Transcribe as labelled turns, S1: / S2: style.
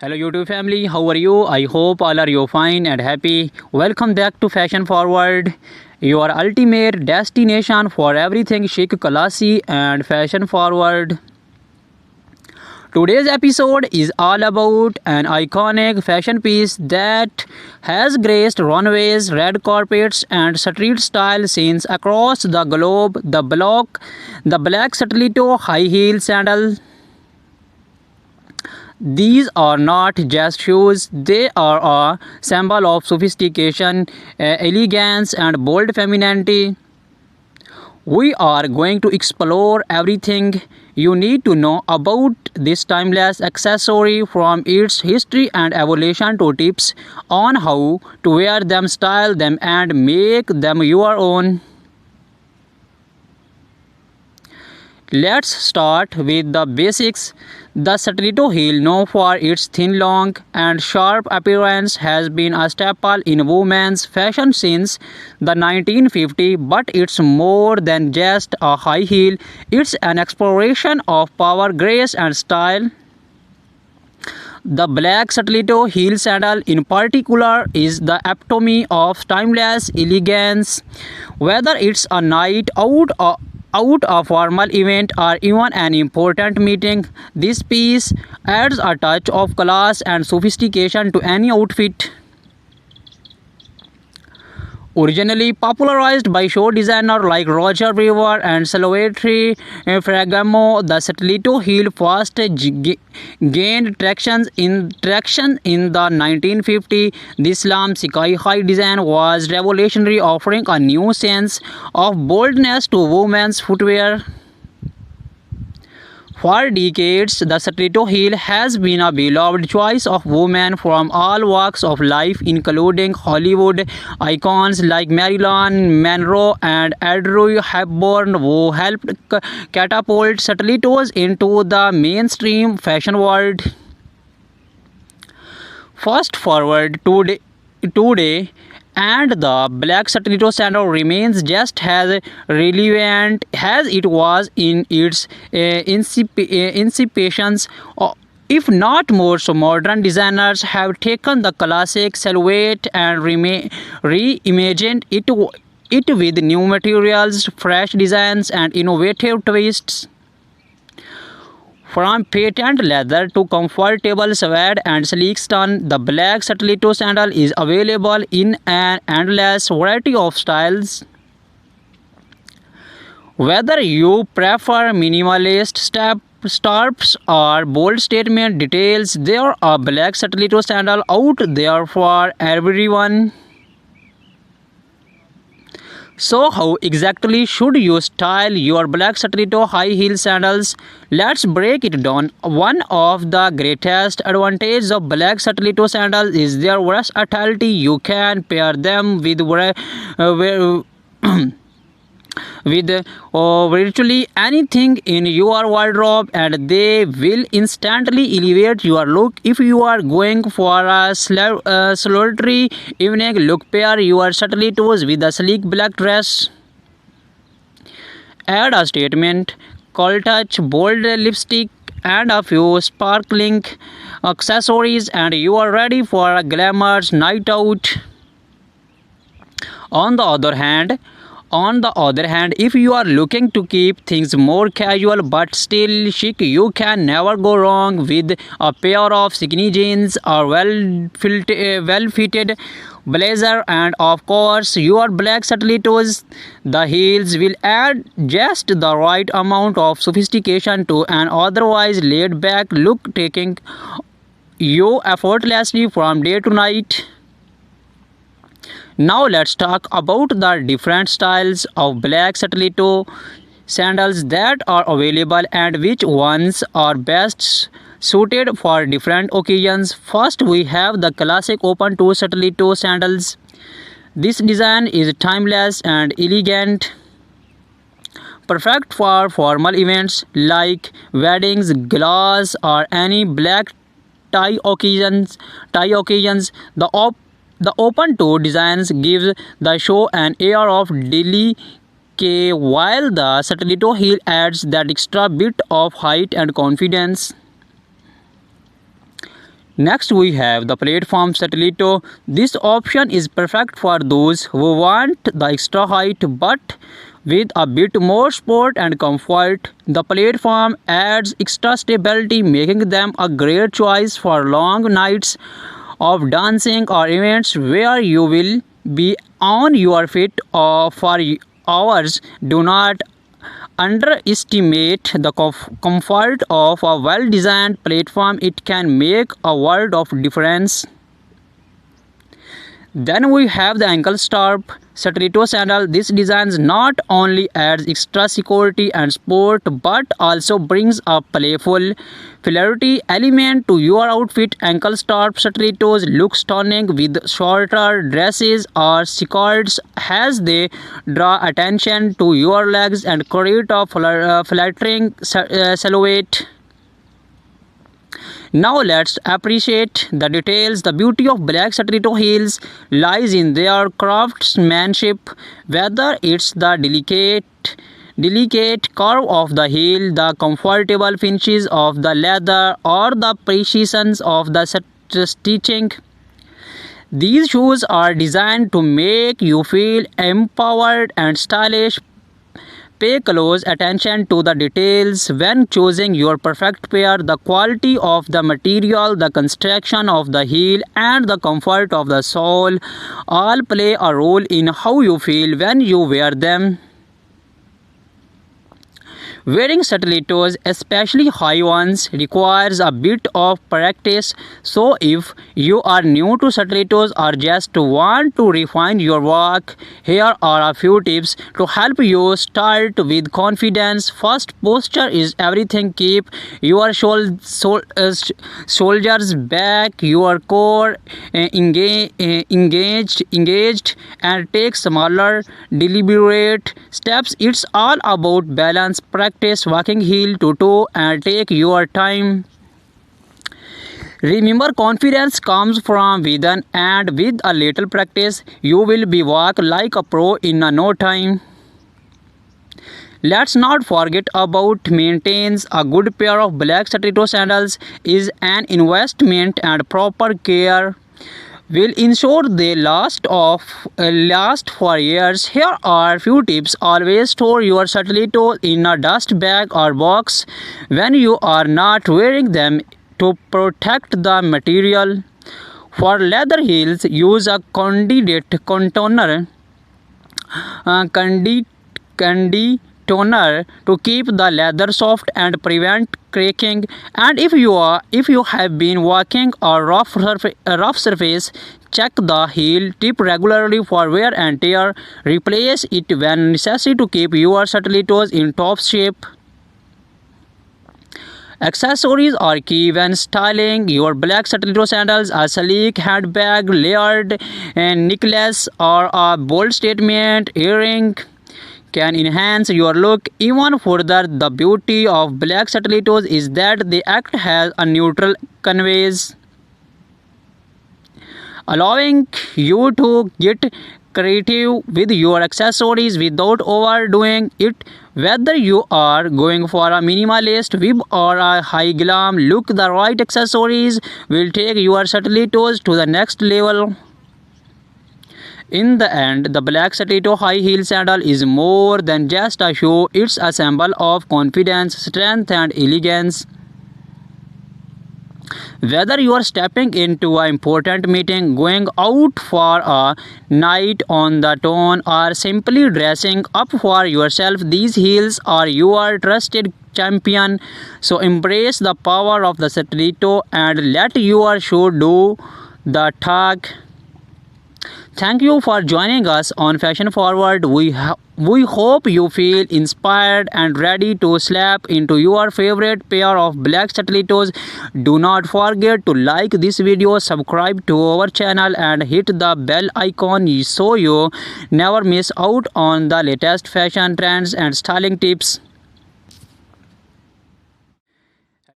S1: Hello YouTube family, how are you? I hope all are you fine and happy. Welcome back to Fashion Forward, your ultimate destination for everything chic, classy and fashion forward. Today's episode is all about an iconic fashion piece that has graced runways, red carpets, and street style scenes across the globe. The black stiletto high heel sandal. These are not just shoes, they are a symbol of sophistication, elegance, and bold femininity. We are going to explore everything you need to know about this timeless accessory, from its history and evolution to tips on how to wear them, style them, and make them your own. Let's start with the basics. The stiletto heel, known for its thin, long, and sharp appearance, has been a staple in women's fashion since the 1950s, but it's more than just a high heel. It's an exploration of power, grace, and style. The black stiletto heel sandal in particular is the epitome of timeless elegance. Whether it's a night out a formal event or even an important meeting, this piece adds a touch of class and sophistication to any outfit. Originally popularized by show designers like Roger Weaver and Salvatore Ferragamo, the stiletto heel first gained traction in the 1950s. This slim, sky-high design was revolutionary, offering a new sense of boldness to women's footwear. For decades, the stiletto heel has been a beloved choice of women from all walks of life, including Hollywood icons like Marilyn Monroe and Audrey Hepburn, who helped catapult stilettos into the mainstream fashion world. Fast forward today, and the black stiletto sandal remains just as relevant as it was in its incipience. If not more, so modern designers have taken the classic silhouette and reimagined it with new materials, fresh designs, and innovative twists. From patent leather to comfortable suede and sleek stone, the black stiletto sandal is available in an endless variety of styles. Whether you prefer minimalist straps or bold statement details, there are black stiletto sandal out there for everyone. So how exactly should you style your black stiletto high heel sandals? Let's break it down. One of the greatest advantages of black stiletto sandals is their versatility. You can pair them with virtually anything in your wardrobe, and they will instantly elevate your look. If you are going for a solitary evening look, pair your stilettos with a sleek black dress. Add a statement cold touch, bold lipstick, and a few sparkling accessories, and you are ready for a glamorous night out. On the other hand, if you are looking to keep things more casual but still chic, you can never go wrong with a pair of skinny jeans or well-fitted blazer, and of course your black stilettos. The heels will add just the right amount of sophistication to an otherwise laid-back look, taking you effortlessly from day to night. Now let's talk about the different styles of black stiletto sandals that are available and which ones are best suited for different occasions. First, we have the classic open toe stiletto sandals. This design is timeless and elegant, perfect for formal events like weddings, galas, or any black tie occasions. The open toe designs gives the show an air of delicate, while the stiletto heel adds that extra bit of height and confidence. Next we have the platform Satellito. This option is perfect for those who want the extra height but with a bit more support and comfort. The platform adds extra stability, making them a great choice for long nights of dancing or events where you will be on your feet for hours. Do not underestimate the comfort of a well-designed platform. It can make a world of difference. Then we have the ankle strap Satellito sandal. This design not only adds extra security and sport but also brings a playful flairty element to your outfit. Ankle strap Satellitos look stunning with shorter dresses or skirts as they draw attention to your legs and create a flattering silhouette. Now let's appreciate the details. The beauty of black Satellito heels lies in their craftsmanship, whether it's the delicate curve of the heel, the comfortable finishes of the leather, or the precision of the stitching. These shoes are designed to make you feel empowered and stylish. Pay close attention to the details when choosing your perfect pair. The quality of the material, the construction of the heel, and the comfort of the sole all play a role in how you feel when you wear them. Wearing Satellitos, especially high ones, requires a bit of practice. So if you are new to Satellitos or just want to refine your walk, here are a few tips to help you start with confidence. First, posture is everything. Keep your shoulders back, your core engaged, and take smaller, deliberate steps. It's all about balance. Practice walking heel to toe and take your time. Remember, confidence comes from within, and with a little practice, you will be walk like a pro in no time. Let's not forget about maintains. A good pair of black Satellito sandals is an investment, and proper care will ensure they last for years. Here are few tips. Always store your Satellito in a dust bag or box when you are not wearing them to protect the material. For leather heels, use a conditioner to keep the leather soft and prevent cracking. And if you have been walking a rough surface, check the heel tip regularly for wear and tear. Replace it when necessary to keep your Satellitos in top shape. Accessories are key when styling your black Satellito sandals. A sleek handbag, layered necklace, or a bold statement earring can enhance your look even further. The beauty of black Satellitos is that they act as a neutral canvas, allowing you to get creative with your accessories without overdoing it. Whether you are going for a minimalist vibe or a high glam look, the right accessories will take your Satellitos to the next level. In the end, the black Satellito high heel sandal is more than just a shoe. It's a symbol of confidence, strength, and elegance. Whether you are stepping into an important meeting, going out for a night on the town, or simply dressing up for yourself, these heels are your trusted champion. So embrace the power of the Satellito and let your shoe do the talk. Thank you for joining us on Fashion Forward. We hope you feel inspired and ready to slap into your favorite pair of black Satellitos. Do not forget to like this video, subscribe to our channel, and hit the bell icon so you never miss out on the latest fashion trends and styling tips.